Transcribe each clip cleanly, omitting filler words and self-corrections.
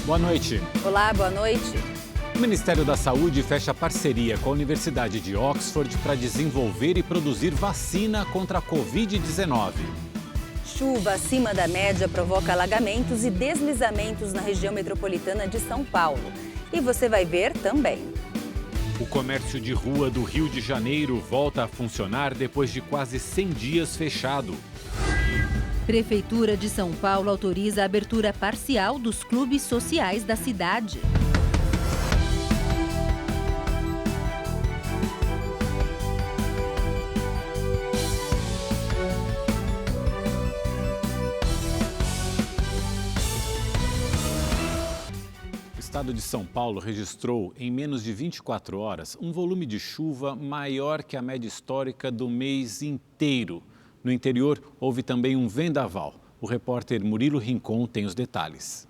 Boa noite. Olá, boa noite. O Ministério da Saúde fecha parceria com a Universidade de Oxford para desenvolver e produzir vacina contra a Covid-19. Chuva acima da média provoca alagamentos e deslizamentos na região metropolitana de São Paulo. E você vai ver também. O comércio de rua do Rio de Janeiro volta a funcionar depois de quase 100 dias fechado. Prefeitura de São Paulo autoriza a abertura parcial dos clubes sociais da cidade. O estado de São Paulo registrou, em menos de 24 horas, um volume de chuva maior que a média histórica do mês inteiro. No interior, houve também um vendaval. O repórter Murilo Rincon tem os detalhes.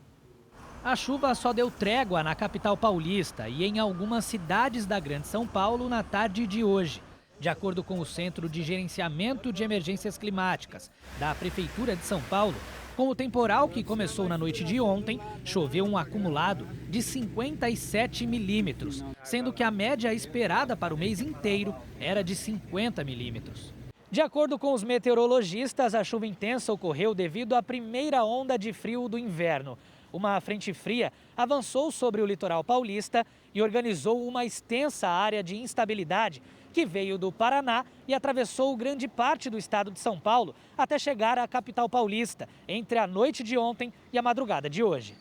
A chuva só deu trégua na capital paulista e em algumas cidades da Grande São Paulo na tarde de hoje. De acordo com o Centro de Gerenciamento de Emergências Climáticas da Prefeitura de São Paulo, com o temporal que começou na noite de ontem, choveu um acumulado de 57 milímetros, sendo que a média esperada para o mês inteiro era de 50 milímetros. De acordo com os meteorologistas, a chuva intensa ocorreu devido à primeira onda de frio do inverno. Uma frente fria avançou sobre o litoral paulista e organizou uma extensa área de instabilidade que veio do Paraná e atravessou grande parte do estado de São Paulo até chegar à capital paulista, entre a noite de ontem e a madrugada de hoje.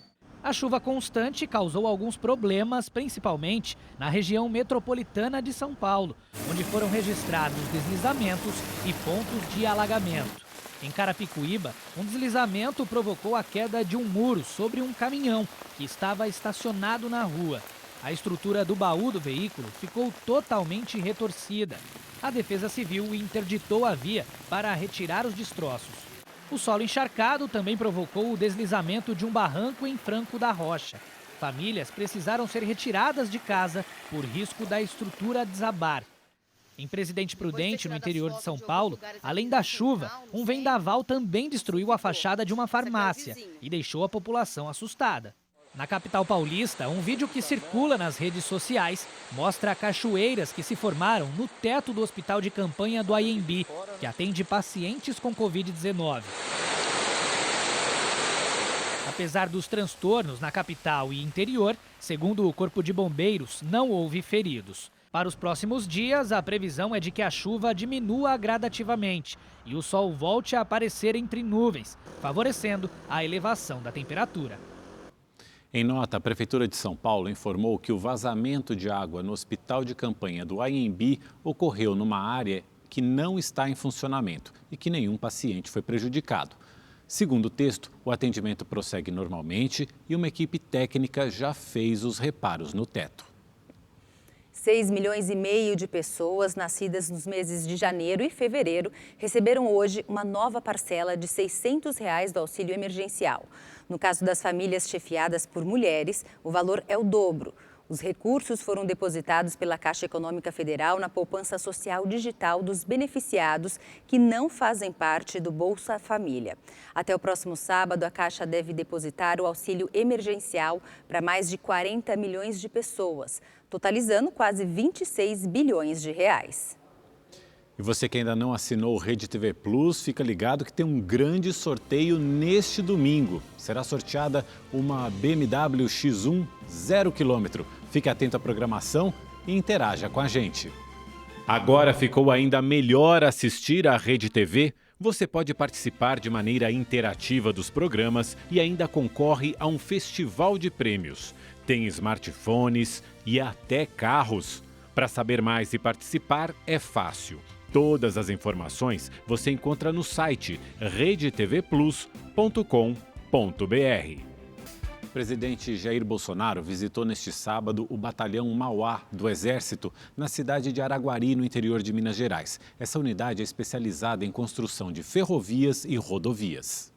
A chuva constante causou alguns problemas, principalmente na região metropolitana de São Paulo, onde foram registrados deslizamentos e pontos de alagamento. Em Carapicuíba, um deslizamento provocou a queda de um muro sobre um caminhão que estava estacionado na rua. A estrutura do baú do veículo ficou totalmente retorcida. A Defesa Civil interditou a via para retirar os destroços. O solo encharcado também provocou o deslizamento de um barranco em Franco da Rocha. Famílias precisaram ser retiradas de casa por risco da estrutura desabar. Em Presidente Prudente, no interior de São Paulo, além da chuva, um vendaval também destruiu a fachada de uma farmácia e deixou a população assustada. Na capital paulista, um vídeo que circula nas redes sociais mostra cachoeiras que se formaram no teto do hospital de campanha do AMB, que atende pacientes com Covid-19. Apesar dos transtornos na capital e interior, segundo o Corpo de Bombeiros, não houve feridos. Para os próximos dias, a previsão é de que a chuva diminua gradativamente e o sol volte a aparecer entre nuvens, favorecendo a elevação da temperatura. Em nota, a Prefeitura de São Paulo informou que o vazamento de água no hospital de campanha do AMB ocorreu numa área que não está em funcionamento e que nenhum paciente foi prejudicado. Segundo o texto, o atendimento prossegue normalmente e uma equipe técnica já fez os reparos no teto. 6,5 milhões de pessoas nascidas nos meses de janeiro e fevereiro receberam hoje uma nova parcela de R$ 600 do auxílio emergencial. No caso das famílias chefiadas por mulheres, o valor é o dobro. Os recursos foram depositados pela Caixa Econômica Federal na poupança social digital dos beneficiados que não fazem parte do Bolsa Família. Até o próximo sábado, a Caixa deve depositar o auxílio emergencial para mais de 40 milhões de pessoas, totalizando quase 26 bilhões de reais. E você que ainda não assinou o Rede TV Plus, fica ligado que tem um grande sorteio neste domingo. Será sorteada uma BMW X1 0 km. Fique atento à programação e interaja com a gente. Agora ficou ainda melhor assistir à Rede TV. Você pode participar de maneira interativa dos programas e ainda concorre a um festival de prêmios. Tem smartphones e até carros. Para saber mais e participar é fácil. Todas as informações você encontra no site redetvplus.com.br. O presidente Jair Bolsonaro visitou neste sábado o batalhão Mauá do Exército na cidade de Araguari, no interior de Minas Gerais. Essa unidade é especializada em construção de ferrovias e rodovias.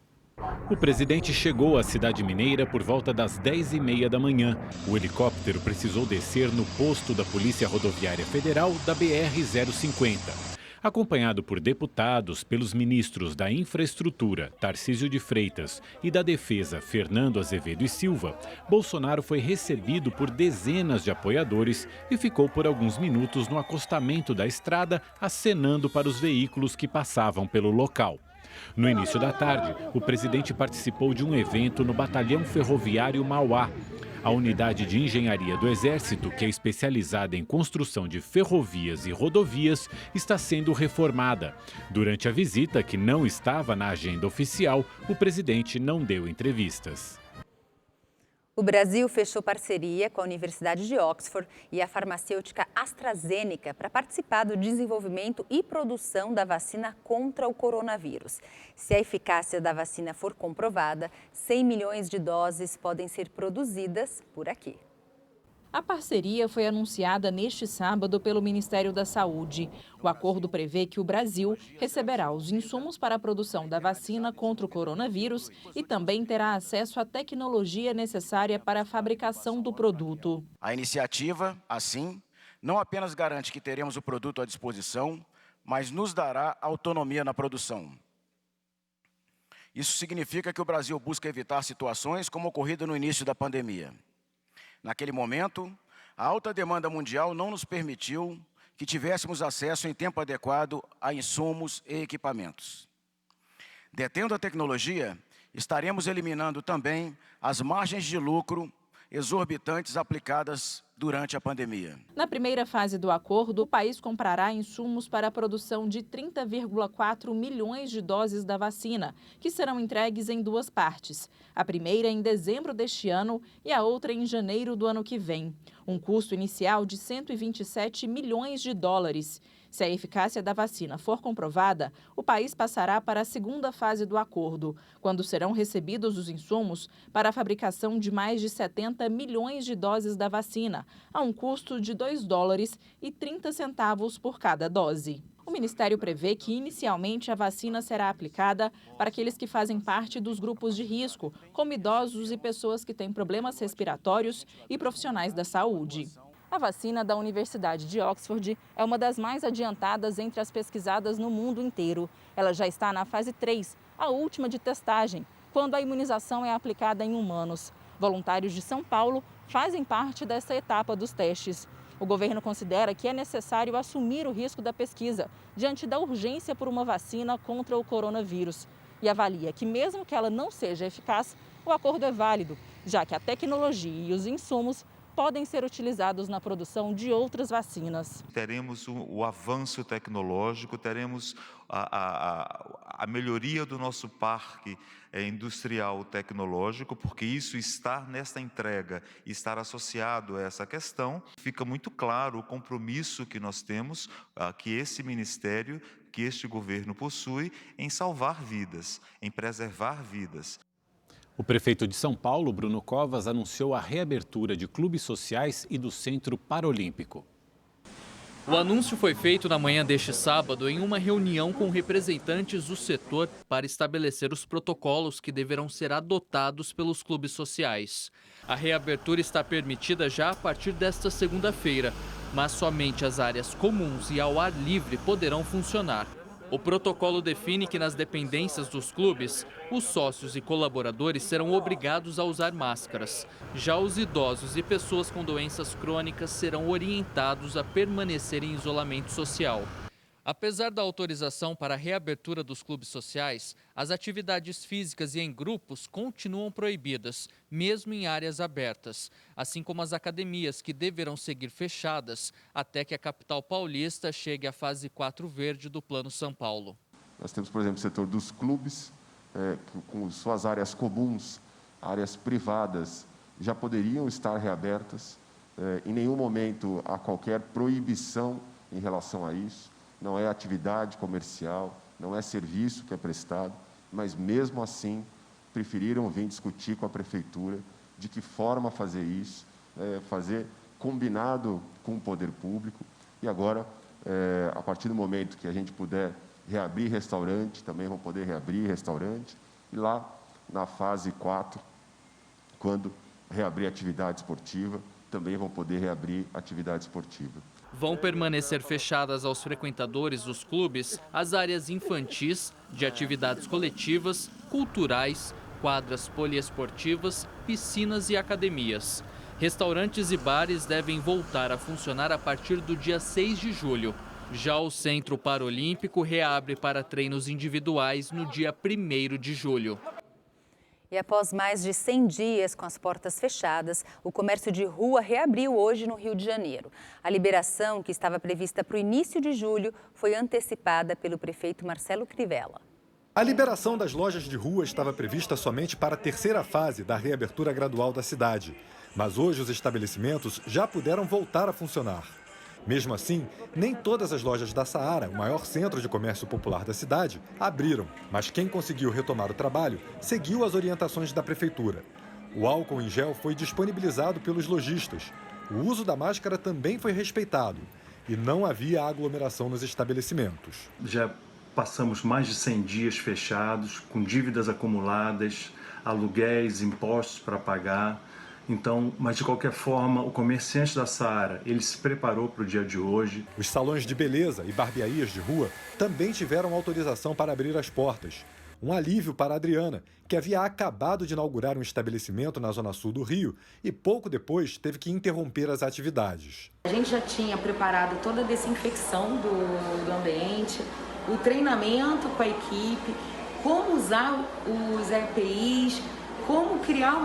O presidente chegou à cidade mineira por volta das 10h30 da manhã. O helicóptero precisou descer no posto da Polícia Rodoviária Federal da BR-050. Acompanhado por deputados, pelos ministros da Infraestrutura, Tarcísio de Freitas, e da Defesa, Fernando Azevedo e Silva, Bolsonaro foi recebido por dezenas de apoiadores e ficou por alguns minutos no acostamento da estrada, acenando para os veículos que passavam pelo local. No início da tarde, o presidente participou de um evento no Batalhão Ferroviário Mauá. A unidade de engenharia do Exército, que é especializada em construção de ferrovias e rodovias, está sendo reformada. Durante a visita, que não estava na agenda oficial, o presidente não deu entrevistas. O Brasil fechou parceria com a Universidade de Oxford e a farmacêutica AstraZeneca para participar do desenvolvimento e produção da vacina contra o coronavírus. Se a eficácia da vacina for comprovada, 100 milhões de doses podem ser produzidas por aqui. A parceria foi anunciada neste sábado pelo Ministério da Saúde. O acordo prevê que o Brasil receberá os insumos para a produção da vacina contra o coronavírus e também terá acesso à tecnologia necessária para a fabricação do produto. A iniciativa, assim, não apenas garante que teremos o produto à disposição, mas nos dará autonomia na produção. Isso significa que o Brasil busca evitar situações como ocorrido no início da pandemia. Naquele momento, a alta demanda mundial não nos permitiu que tivéssemos acesso em tempo adequado a insumos e equipamentos. Detendo a tecnologia, estaremos eliminando também as margens de lucro exorbitantes aplicadas durante a pandemia. Na primeira fase do acordo, o país comprará insumos para a produção de 30,4 milhões de doses da vacina, que serão entregues em duas partes. A primeira em dezembro deste ano e a outra em janeiro do ano que vem. Um custo inicial de 127 milhões de dólares. Se a eficácia da vacina for comprovada, o país passará para a segunda fase do acordo, quando serão recebidos os insumos para a fabricação de mais de 70 milhões de doses da vacina, a um custo de $2,30 por cada dose. O Ministério prevê que, inicialmente, a vacina será aplicada para aqueles que fazem parte dos grupos de risco, como idosos e pessoas que têm problemas respiratórios e profissionais da saúde. A vacina da Universidade de Oxford é uma das mais adiantadas entre as pesquisadas no mundo inteiro. Ela já está na fase 3, a última de testagem, quando a imunização é aplicada em humanos. Voluntários de São Paulo fazem parte dessa etapa dos testes. O governo considera que é necessário assumir o risco da pesquisa diante da urgência por uma vacina contra o coronavírus. E avalia que, mesmo que ela não seja eficaz, o acordo é válido, já que a tecnologia e os insumos podem ser utilizados na produção de outras vacinas. Teremos o avanço tecnológico, teremos a melhoria do nosso parque industrial tecnológico, porque isso estar nesta entrega, estar associado a essa questão, fica muito claro o compromisso que nós temos, que esse ministério, que este governo possui em salvar vidas, em preservar vidas. O prefeito de São Paulo, Bruno Covas, anunciou a reabertura de clubes sociais e do Centro Paralímpico. O anúncio foi feito na manhã deste sábado em uma reunião com representantes do setor para estabelecer os protocolos que deverão ser adotados pelos clubes sociais. A reabertura está permitida já a partir desta segunda-feira, mas somente as áreas comuns e ao ar livre poderão funcionar. O protocolo define que nas dependências dos clubes, os sócios e colaboradores serão obrigados a usar máscaras. Já os idosos e pessoas com doenças crônicas serão orientados a permanecer em isolamento social. Apesar da autorização para a reabertura dos clubes sociais, as atividades físicas e em grupos continuam proibidas, mesmo em áreas abertas, assim como as academias, que deverão seguir fechadas até que a capital paulista chegue à fase 4 verde do Plano São Paulo. Nós temos, por exemplo, o setor dos clubes, com suas áreas comuns, áreas privadas, já poderiam estar reabertas. Em nenhum momento há qualquer proibição em relação a isso. Não é atividade comercial, não é serviço que é prestado, mas mesmo assim preferiram vir discutir com a prefeitura de que forma fazer isso, fazer combinado com o poder público. E agora, a partir do momento que a gente puder reabrir restaurante, também vão poder reabrir restaurante. E lá na fase 4, quando reabrir atividade esportiva, também vão poder reabrir a atividade esportiva. Vão permanecer fechadas aos frequentadores dos clubes as áreas infantis, de atividades coletivas, culturais, quadras poliesportivas, piscinas e academias. Restaurantes e bares devem voltar a funcionar a partir do dia 6 de julho. Já o Centro Paralímpico reabre para treinos individuais no dia 1º de julho. E após mais de 100 dias com as portas fechadas, o comércio de rua reabriu hoje no Rio de Janeiro. A liberação, que estava prevista para o início de julho, foi antecipada pelo prefeito Marcelo Crivella. A liberação das lojas de rua estava prevista somente para a terceira fase da reabertura gradual da cidade. Mas hoje os estabelecimentos já puderam voltar a funcionar. Mesmo assim, nem todas as lojas da Saara, o maior centro de comércio popular da cidade, abriram. Mas quem conseguiu retomar o trabalho seguiu as orientações da prefeitura. O álcool em gel foi disponibilizado pelos lojistas. O uso da máscara também foi respeitado. E não havia aglomeração nos estabelecimentos. Já passamos mais de 100 dias fechados, com dívidas acumuladas, aluguéis, impostos para pagar. Então, mas de qualquer forma, o comerciante da Saara, ele se preparou para o dia de hoje. Os salões de beleza e barbearias de rua também tiveram autorização para abrir as portas. Um alívio para a Adriana, que havia acabado de inaugurar um estabelecimento na zona sul do Rio e pouco depois teve que interromper as atividades. A gente já tinha preparado toda a desinfecção do ambiente, o treinamento com a equipe, como usar os EPIs, como criar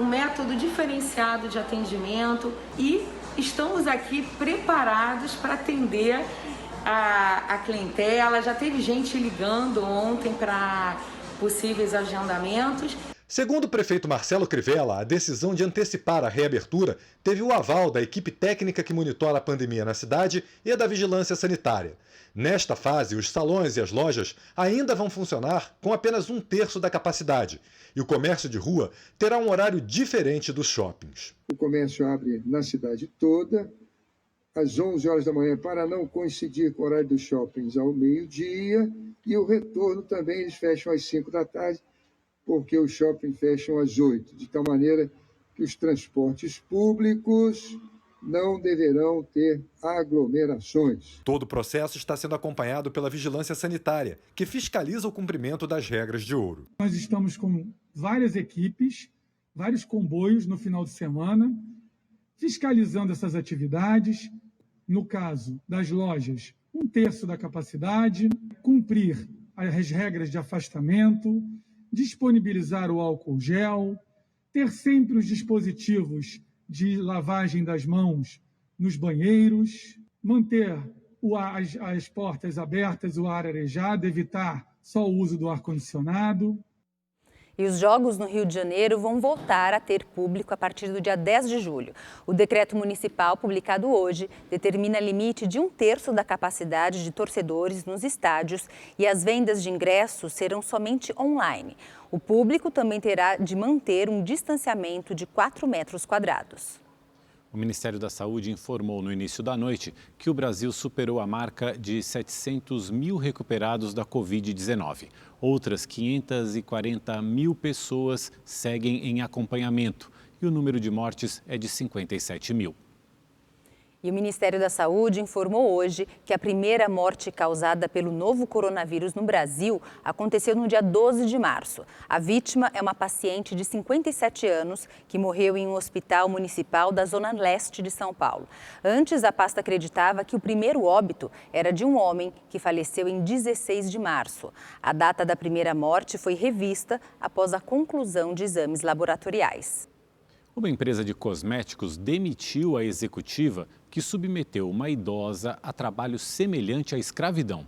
um método diferenciado de atendimento e estamos aqui preparados para atender a clientela. Já teve gente ligando ontem para possíveis agendamentos. Segundo o prefeito Marcelo Crivella, a decisão de antecipar a reabertura teve o aval da equipe técnica que monitora a pandemia na cidade e a da vigilância sanitária. Nesta fase, os salões e as lojas ainda vão funcionar com apenas 1/3 da capacidade. E o comércio de rua terá um horário diferente dos shoppings. O comércio abre na cidade toda, às 11 horas da manhã, para não coincidir com o horário dos shoppings ao meio-dia. E o retorno também eles fecham às 5 da tarde, porque os shoppings fecham às 8, de tal maneira que os transportes públicos não deverão ter aglomerações. Todo o processo está sendo acompanhado pela vigilância sanitária, que fiscaliza o cumprimento das regras de ouro. Nós estamos com várias equipes, vários comboios no final de semana, fiscalizando essas atividades. No caso das lojas, 1/3 da capacidade, cumprir as regras de afastamento, disponibilizar o álcool gel, ter sempre os dispositivos de lavagem das mãos nos banheiros, manter as portas abertas, o ar arejado, evitar só o uso do ar-condicionado. E os Jogos no Rio de Janeiro vão voltar a ter público a partir do dia 10 de julho. O decreto municipal, publicado hoje, determina limite de 1/3 da capacidade de torcedores nos estádios e as vendas de ingressos serão somente online. O público também terá de manter um distanciamento de 4 metros quadrados. O Ministério da Saúde informou no início da noite que o Brasil superou a marca de 700 mil recuperados da Covid-19. Outras 540 mil pessoas seguem em acompanhamento e o número de mortes é de 57 mil. E o Ministério da Saúde informou hoje que a primeira morte causada pelo novo coronavírus no Brasil aconteceu no dia 12 de março. A vítima é uma paciente de 57 anos que morreu em um hospital municipal da Zona Leste de São Paulo. Antes, a pasta acreditava que o primeiro óbito era de um homem que faleceu em 16 de março. A data da primeira morte foi revista após a conclusão de exames laboratoriais. Uma empresa de cosméticos demitiu a executiva que submeteu uma idosa a trabalho semelhante à escravidão.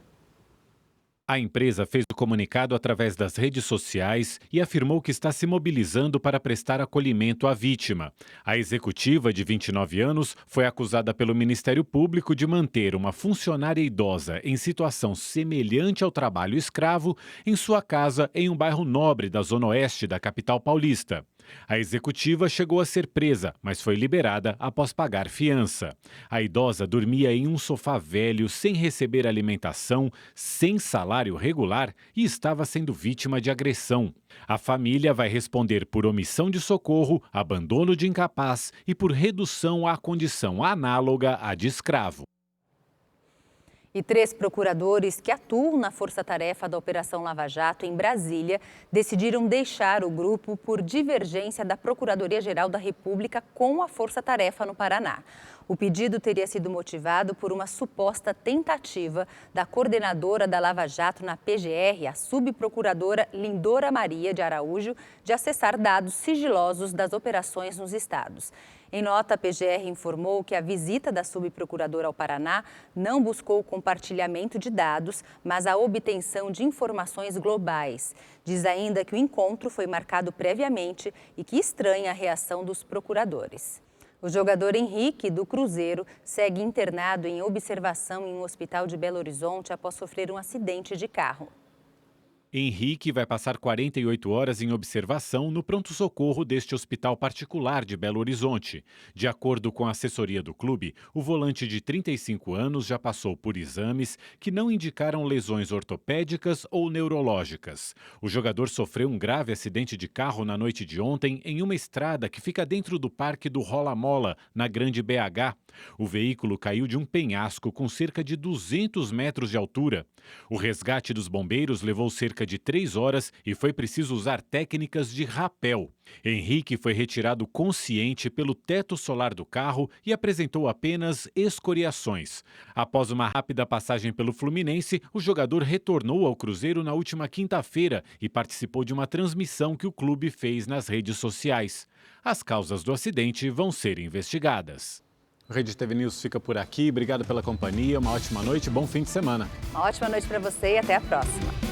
A empresa fez o comunicado através das redes sociais e afirmou que está se mobilizando para prestar acolhimento à vítima. A executiva, de 29 anos, foi acusada pelo Ministério Público de manter uma funcionária idosa em situação semelhante ao trabalho escravo em sua casa em um bairro nobre da Zona Oeste da capital paulista. A executiva chegou a ser presa, mas foi liberada após pagar fiança. A idosa dormia em um sofá velho, sem receber alimentação, sem salário regular e estava sendo vítima de agressão. A família vai responder por omissão de socorro, abandono de incapaz e por redução à condição análoga à de escravo. E 3 procuradores que atuam na força-tarefa da Operação Lava Jato em Brasília decidiram deixar o grupo por divergência da Procuradoria-Geral da República com a força-tarefa no Paraná. O pedido teria sido motivado por uma suposta tentativa da coordenadora da Lava Jato na PGR, a subprocuradora Lindora Maria de Araújo, de acessar dados sigilosos das operações nos estados. Em nota, a PGR informou que a visita da subprocuradora ao Paraná não buscou o compartilhamento de dados, mas a obtenção de informações globais. Diz ainda que o encontro foi marcado previamente e que estranha a reação dos procuradores. O jogador Henrique, do Cruzeiro, segue internado em observação em um hospital de Belo Horizonte após sofrer um acidente de carro. Henrique vai passar 48 horas em observação no pronto-socorro deste hospital particular de Belo Horizonte. De acordo com a assessoria do clube, o volante de 35 anos já passou por exames que não indicaram lesões ortopédicas ou neurológicas. O jogador sofreu um grave acidente de carro na noite de ontem em uma estrada que fica dentro do Parque do Rola Mola, na Grande BH. O veículo caiu de um penhasco com cerca de 200 metros de altura. O resgate dos bombeiros levou cerca de 3 horas e foi preciso usar técnicas de rapel. Henrique foi retirado consciente pelo teto solar do carro e apresentou apenas escoriações. Após uma rápida passagem pelo Fluminense, o jogador retornou ao Cruzeiro na última quinta-feira e participou de uma transmissão que o clube fez nas redes sociais. As causas do acidente vão ser investigadas. O Rede TV News fica por aqui. Obrigado pela companhia, uma ótima noite e bom fim de semana. Uma ótima noite para você e até a próxima.